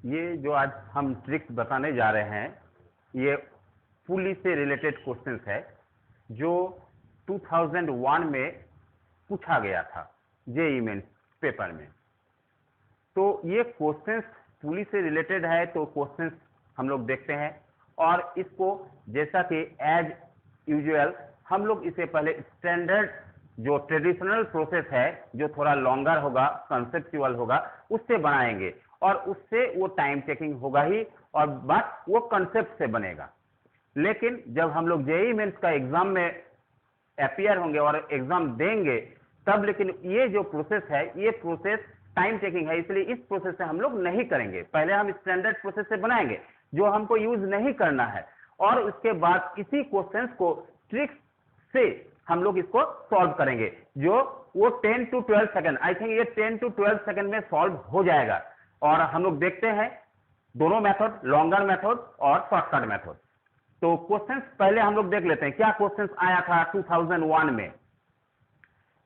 ये जो आज हम ट्रिक्स बताने जा रहे हैं, ये पुली से रिलेटेड क्वेश्चंस है जो 2001 में पूछा गया था जेईई मेंस पेपर में। तो ये क्वेश्चंस पुली से रिलेटेड है, तो क्वेश्चंस हम लोग देखते हैं और इसको जैसा कि एज यूजुअल हम लोग इसे पहले स्टैंडर्ड जो ट्रेडिशनल प्रोसेस है, जो थोड़ा लॉन्गर होगा, कंसेप्चुअल होगा, उससे बनाएंगे और उससे वो टाइम टेकिंग होगा ही और बात वो कंसेप्ट से बनेगा। लेकिन जब हम लोग जेईई मेंस का एग्जाम में अपीयर होंगे और एग्जाम देंगे तब लेकिन ये जो प्रोसेस है, ये प्रोसेस टाइम टेकिंग है, इसलिए इस प्रोसेस से हम लोग नहीं करेंगे। पहले हम स्टैंडर्ड प्रोसेस से बनाएंगे जो हमको यूज नहीं करना है और उसके बाद इसी क्वेश्चंस को ट्रिक्स से हम लोग इसको सॉल्व करेंगे, जो वो 10 to 12 सेकंड, आई थिंक ये 10 to 12 सेकंड में सॉल्व हो जाएगा। और हम लोग देखते हैं दोनों मेथड, लॉन्गर मेथड और शॉर्टकट मेथड। तो क्वेश्चंस पहले हम लोग देख लेते हैं क्या क्वेश्चंस आया था 2001 में।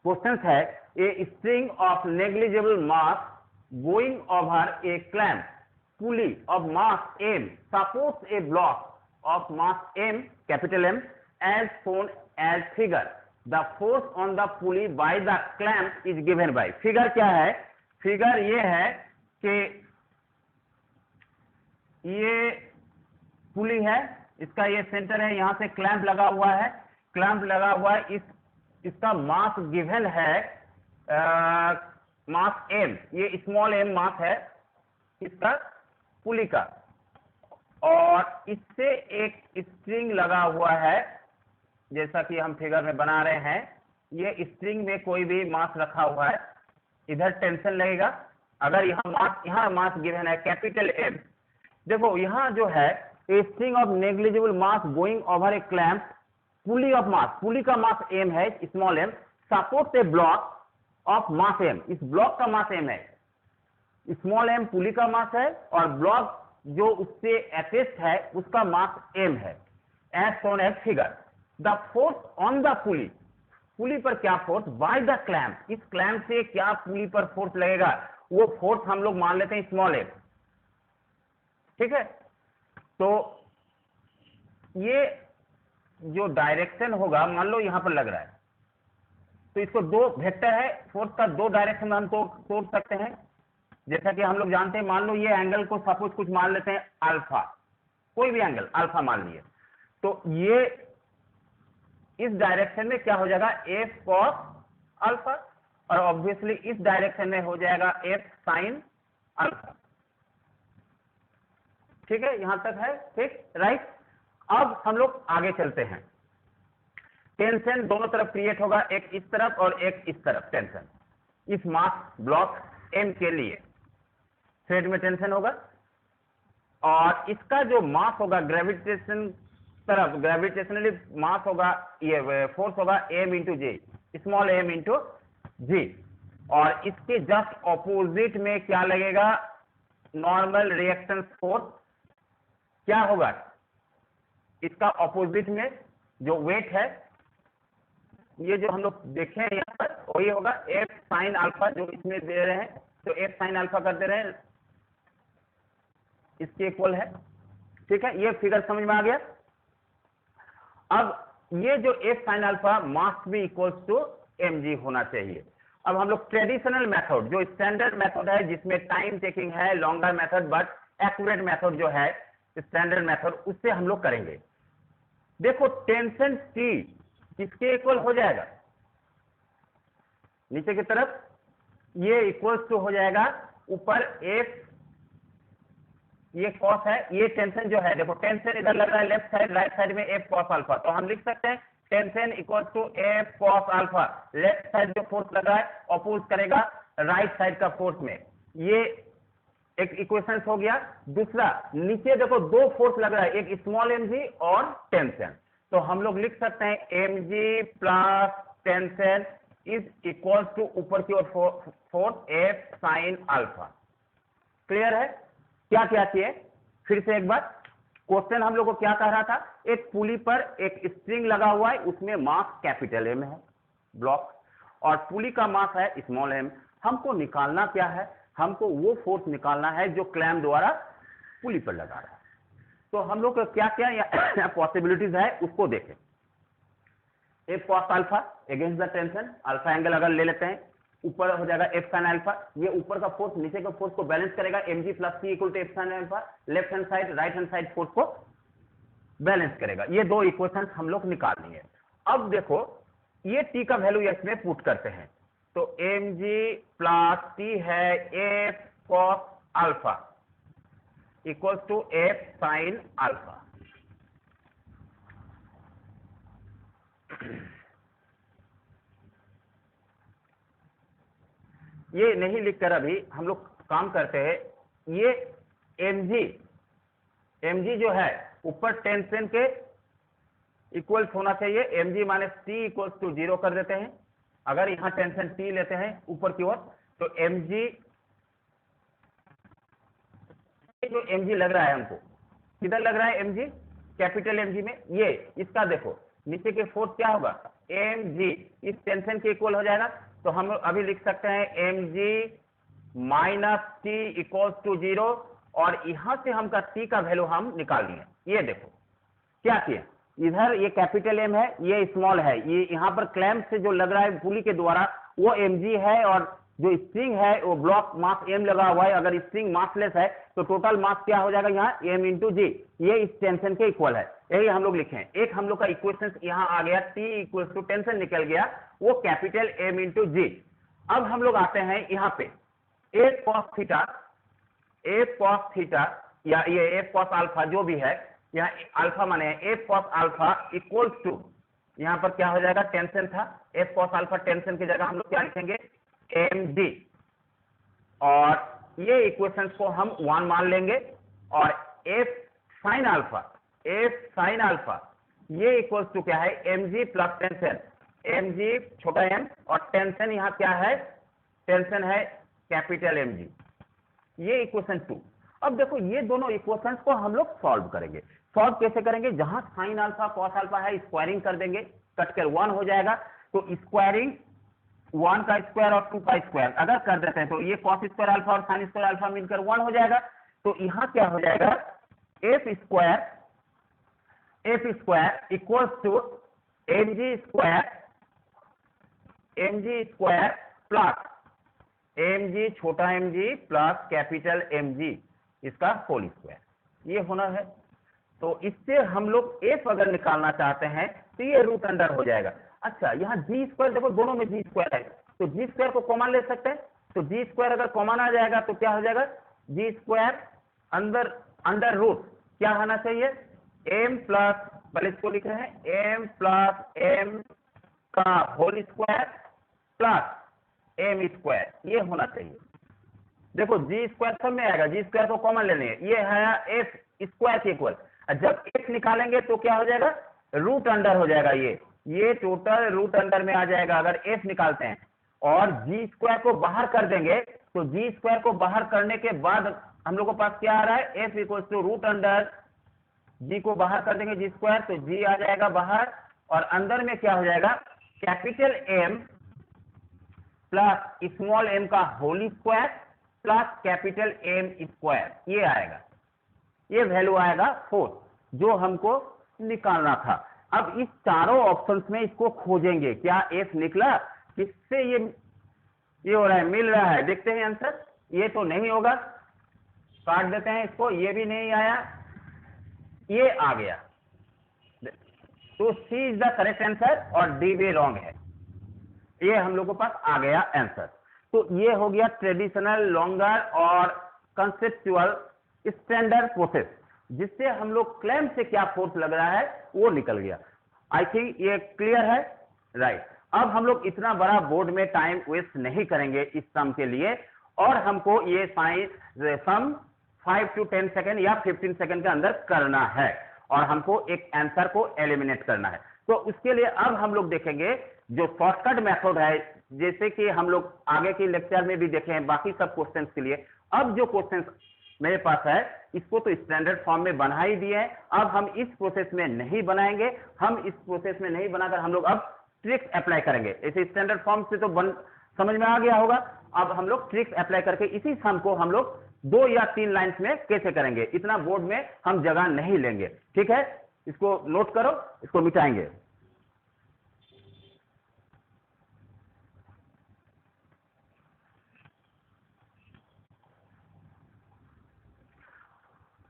क्वेश्चंस है a string of negligible mass going over a clamp pulley of mass m supports a block of mass m, capital M, as shown as figure. The force on the pulley by the clamp is given by. Figure क्या है? Figure ये है कि ये पुली है, इसका ये centre है, यहां से क्लैंप लगा हुआ है, क्लैंप लगा हुआ है, इसका मास गिवन है मास m, ये स्मॉल m मास है इसका पुली का, और इससे एक स्ट्रिंग लगा हुआ है जैसा कि हम फिगर में बना रहे हैं। ये स्ट्रिंग में कोई भी मास रखा हुआ है, इधर टेंशन लगेगा। अगर यहाँ मास गिवन है कैपिटल M, देखो यहाँ जो है a string of negligible mass going over a clamp pulley of mass, pulley का मास m है small m, support a block of mass m, इस ब्लॉक का मास m है, स्मॉल m पुली का मास है और ब्लॉक जो उससे अटैच्ड है उसका मास m है, as shown as figure. The force on the pulley, pulley पर क्या फोर्स, बाय द क्लैंप, इस क्लैंप से क्या पुली पर फोर्स लगेगा, वो फोर्स हम लोग मान लेते हैं स्मॉल m, ठीक है। तो ये जो डायरेक्शन होगा, मान लो यहां पर लग रहा है, तो इसको दो वेक्टर है, फोर्स का दो डायरेक्शन में हम तो सोच सकते हैं। जैसा कि हम लोग जानते हैं, मान लो ये एंगल को सपोज कुछ मान लेते हैं अल्फा, कोई भी एंगल अल्फा मान लिए, तो ये इस डायरेक्शन में क्या हो जाएगा f cos अल्फा, और ऑब्वियसली इस डायरेक्शन में हो जाएगा f sin अल्फा, ठीक है, यहां तक है, ठीक, राइट। अब हम लोग आगे चलते हैं। टेंशन दोनों तरफ क्रिएट होगा, एक इस तरफ और एक इस तरफ टेंशन, इस मास ब्लॉक m के लिए थ्रेड में टेंशन होगा, और इसका जो मास होगा ग्रेविटेशन तरफ, ग्रेविटेशनली मास होगा, ये फोर्स होगा m इंटू जे, स्मॉल m इंटू जी, और इसके जस्ट ऑपोजिट में क्या लगेगा, नॉर्मल रिएक्शन फोर्स क्या होगा, इसका ऑपोजिट में जो वेट है, ये जो हम लोग देखे हैं यहाँ पर, वही होगा f साइन अल्फा, जो इसमें दे रहे हैं, तो f साइन अल्फा कर दे रहे हैं, इसके इक्वल है, ठीक है, ये फिगर समझ में आ गया। अब ये जो f साइन अल्फा मास भी इक्वल्स टू mg होना चाहिए। अब हम लोग ट्रेडिशनल मेथड, जो स्टैंडर्ड मेथड है जिसमें टाइम टेकिंग है, longer method but accurate method जो है स्टैंडर्ड मेथड, उससे हम लोग करेंगे। देखो टेंशन T किसके इक्वल हो जाएगा, नीचे की तरफ ये इक्वल्स टू हो जाएगा ऊपर f, ये कॉस है, ये टेंशन जो है, देखो टेंशन इधर लग रहा है लेफ्ट साइड, राइट साइड में f cos अल्फा, तो हम लिख सकते हैं tension equal to f cos alpha, left side जो फोर्स लग रहा है अपोज करेगा राइट साइड का फोर्स में, ये एक इक्वेशन हो गया। दूसरा, नीचे देखो दो फोर्स लग रहा है, एक स्मॉल mg और टेंशन, तो हम लोग लिख सकते हैं mg plus tension is equal to ऊपर की ओर force f sine alpha. Clear है, क्या क्या किए, फिर से एक बार क्वेश्चन हम लोग को क्या कह रहा था, एक पुली पर एक स्ट्रिंग लगा हुआ है, उसमें मास कैपिटल M है ब्लॉक, और पुली का मास है स्मॉल m। हमको निकालना क्या है, हमको वो फोर्स निकालना है जो क्लैम द्वारा पुली पर लगा रहा है। तो हम लोग क्या क्या पॉसिबिलिटीज है उसको देखें। F cos alpha against the tension, alpha angle अगर ले लेते हैं, ऊपर हो जाएगा एफ साइन अल्फा, ये ऊपर का फोर्स नीचे का फोर्स को बैलेंस करेगा, mg plus C equal to F sine alpha, left hand side right hand side force को बैलेंस करेगा। ये दो इक्वेशंस हम लोग निकालनी है। अब देखो ये टी का वैल्यू इसमें पुट करते हैं, तो mg प्लस टी है F cos alpha equals to F sine alpha. ये नहीं लिखकर अभी हम लोग काम करते हैं, ये mg जो है ऊपर टेंशन के इक्वल्स होना चाहिए, mg minus T equals to 0 कर देते हैं। अगर यहां टेंशन t लेते हैं ऊपर की ओर, तो mg जो mg लग रहा है हमको, किधर लग रहा है mg, कैपिटल mg में, ये इसका देखो नीचे के फोर्स क्या होगा, mg इस टेंशन के इक्वल हो जाएगा। तो हम अभी लिख सकते हैं mg minus T equals to 0, और यहां से हमका t का वैल्यू हम निकाल लिए। ये देखो क्या किया, इधर ये कैपिटल M है, ये स्मॉल है, ये यहां पर क्लैंप से जो लग रहा है पुली के द्वारा वो mg है, और जो स्प्रिंग है वो ब्लॉक मास m लगा हुआ है। अगर स्प्रिंग मासलेस है तो टोटल मास क्या हो जाएगा यहाँ m इंटू जी, ये इस टेंशन के इक्वल है। यही हम लोग लिखे हैं। एक हम लोग का इक्वेशन यहाँ आ गया, t इक्वल टू टेंशन निकल गया, वो कैपिटल m इंटू जी। अब हम लोग आते हैं यहाँ पे a cos थीटा या ये a cos अल्फा जो भी है, यहाँ अल्फा माने a cos alpha equals to, यहाँ पर क्या हो जाएगा, टेंशन था, f cos अल्फा टेंशन की जगह हम लोग क्या लिखेंगे md, और ये इक्वेशंस को हम 1 मान लेंगे, और f साइन अल्फा ये इक्वल्स टू क्या है, mg प्लस टेंशन, mg छोटा m और टेंशन यहाँ क्या है, टेंशन है कैपिटल mg, ये इक्वेशन 2। अब देखो ये दोनों इक्वेशंस को हम लोग सॉल्व करेंगे। सॉल्व कैसे करेंगे, जहां साइन अल्फा कॉस अल्फा है स्क्वायरिंग कर देंगे, कटकर 1 हो जाएगा, तो स्क्वायरिंग 1 का स्क्वायर और 2 का स्क्वायर अगर कर देते हैं तो ये कॉस स्क्वायर अल्फा और साइन स्क्वायर अल्फा मिलकर 1 हो जाएगा। तो यहां क्या हो जाएगा, F square equals to mg square plus mg छोटा mg प्लस कैपिटल mg इसका होल स्क्वायर, ये होना है। तो इससे हम लोग f अगर निकालना चाहते हैं तो ये रूट अंडर हो जाएगा। अच्छा यहाँ जी स्क्वायर देखो, दोनों में जी स्क्वायर है, तो जी स्क्वायर को कॉमन ले सकते हैं, तो जी स्क्वायर अगर कॉमन आ जाएगा तो क्या हो जाएगा, जी स्क्वायर अंडर रूट क्या आना चाहिए, m प्लस, पहले इसको लिख रहे हैं m प्लस m का whole square plus m square, ये होना चाहिए। देखो जी स्क्वायर सब में आएगा, जी स्क्वायर को कॉमन लेने, ये है एफ स्क्वायर के इक्वल। जब एफ निकालेंगे तो क्या हो जाएगा, रूट अंडर हो जाएगा, ये टोटल रूट अंडर में आ जाएगा अगर एफ निकालते हैं। और जी स्क्वायर को बाहर कर देंगे, तो जी स्क्वायर को बाहर करने के बाद हम लोग के पास क्या आ रहा है, F equal to root under, g को बाहर कर देंगे जी स्क्वायर, तो जी आ जाएगा बाहर, और अंदर में क्या हो जाएगा, capital M plus small m का whole square plus capital M square, ये आएगा, ये वैल्यू आएगा 4 जो हमको निकालना था। अब इस चारों ऑप्शंस में इसको खोजेंगे, क्या एफ निकला, किससे ये हो रहा है, मिल रहा है, देखते हैं आंसर। ये तो नहीं होगा, काट देते हैं इसको, ये भी नहीं आया, ये आ गया, तो सी इज द करेक्ट आंसर और डी भी रॉन्ग है। ये हम लोग के पास आ गया आंसर। तो ये हो गया ट्रेडिशनल लॉन्गर और कंसेप्चुअल स्टैंडर्ड प्रोसेस, जिससे हम लोग क्लैंप से क्या फोर्स लग रहा है वो निकल गया। आई थिंक ये क्लियर है, राइट। अब हम लोग इतना बड़ा बोर्ड में टाइम वेस्ट नहीं करेंगे इस सम के लिए, और हमको ये सम 5 to 10 सेकेंड या 15 सेकेंड के अंदर करना है, और हमको एक आंसर को एलिमिनेट करना है। तो उसके लिए अब हम लोग देखेंगे जो शॉर्टकट मेथड है, जैसे कि हम लोग आगे के लेक्चर में भी देखे हैं बाकी सब क्वेश्चंस के लिए। अब जो क्वेश्चंस मेरे पास है इसको तो स्टैंडर्ड फॉर्म में बना ही दिए हैं, अब हम इस प्रोसेस में नहीं बनाएंगे, हम इस प्रोसेस में नहीं बनाकर हम लोग अब ट्रिक्स अप्लाई करेंगे। ऐसे स्टैंडर्ड फॉर्म से तो समझ में आ गया होगा। अब हम लोग ट्रिक्स अप्लाई करके इसी सम को हम लोग 2 या 3 लाइंस में कैसे करेंगे, इतना बोर्ड में हम जगह नहीं लेंगे। ठीक है, इसको नोट करो, इसको मिटाएंगे।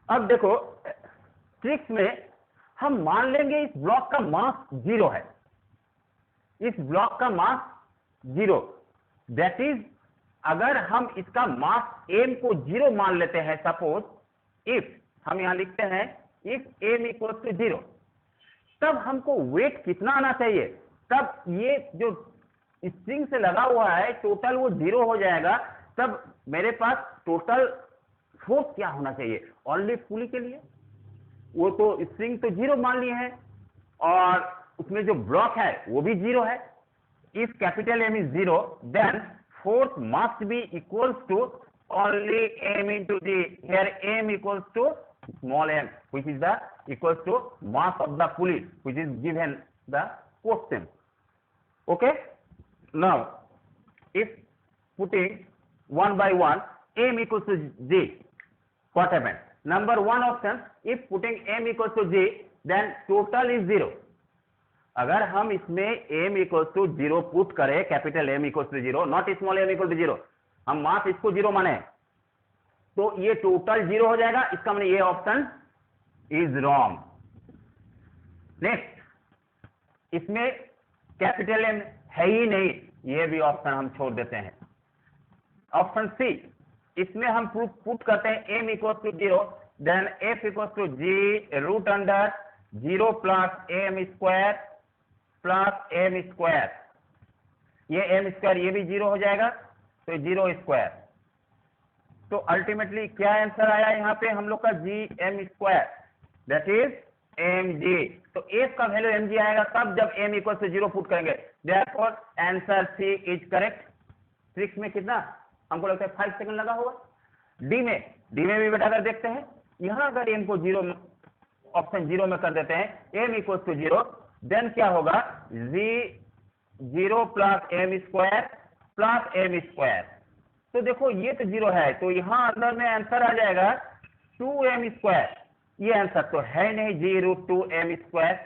अब देखो ट्रिक्स में हम मान लेंगे इस ब्लॉक का मास 0 है, इस ब्लॉक का मास 0, दैट इज अगर हम इसका मास m को 0 मान लेते हैं, सपोज इफ हम यहां लिखते हैं इफ m इक्वल टू 0, तब हमको वेट कितना आना चाहिए, तब ये जो स्ट्रिंग से लगा हुआ है टोटल वो 0 हो जाएगा। तब मेरे पास टोटल फोर्स क्या होना चाहिए ओनली पुली के लिए, वो तो स्ट्रिंग तो 0 मान लिए हैं और उसमें जो ब्लॉक है वो भी 0 है। If capital M is 0 then force must be equals to only m into g, here m equals to small m, which is the equals to mass of the pulley, which is given the question. Okay, now if putting one by one m equals to g, what happened? Number one option, if putting m equals to g, then total is 0. अगर हम इसमें m equal to 0 put करें, capital M equal to 0, not small m equal to 0, हम मास इसको 0 माने तो ये total 0 हो जाएगा। इसका मतलब ये ऑप्शन इज रॉन्ग। नेक्स्ट, इसमें कैपिटल M है ही नहीं, ये भी ऑप्शन हम छोड़ देते हैं। ऑप्शन सी, इसमें हम पुट करते हैं m equal to 0, then f equal to g root under 0 plus m square plus m square, ये m स्क्वायर ये भी 0 हो जाएगा तो 0 स्क्वायर। तो अल्टीमेटली क्या आंसर आया यहाँ पे हम लोग का G m square, that is mg। तो f का वैल्यू mg आएगा तब जब m इक्वल टू 0 पुट करेंगे, therefore answer C is correct. Tricks में कितना हमको लगता है 5 सेकंड लगा होगा। डी में भी बैठा कर देखते हैं, यहां अगर m को 0 ऑप्शन 0 में कर देते हैं, m इक्वल टू 0, देन क्या होगा जी 0 plus m square plus m square. तो देखो ये तो 0 है तो यहां अंदर में आंसर आ जाएगा 2m स्क्वायर। ये आंसर तो है नहीं, जी रूट 2m स्क्वायर,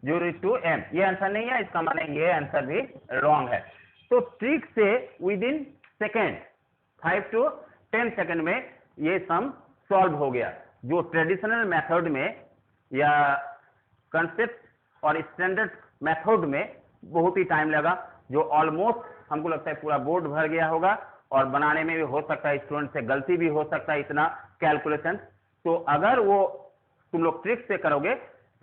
जो रूट 2m, ये आंसर नहीं है, इसका माने ये आंसर भी रॉन्ग है। तो ट्रिक से with in second 5 to 10 second में ये सम सॉल्व हो गया। जो ट्रेडिशनल मेथड में या कंसेप्ट और स्टैंडर्ड मेथड में बहुत ही टाइम लगा, जो ऑलमोस्ट हमको लगता है पूरा बोर्ड भर गया होगा और बनाने में भी हो सकता है स्टूडेंट से गलती भी हो सकता है इतना कैलकुलेशन। तो अगर वो तुम लोग ट्रिक से करोगे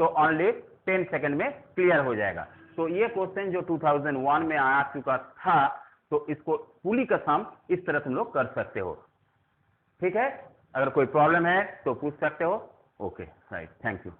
तो ओनली 10 सेकेंड में क्लियर हो जाएगा। तो ये क्वेश्चन जो 2001 में आ चुका था, तो इसको पुली का सम इस तरह तुम लोग कर सकते हो। ठीक है, अगर कोई प्रॉब्लम है तो पूछ सकते हो। Okay right, thank you.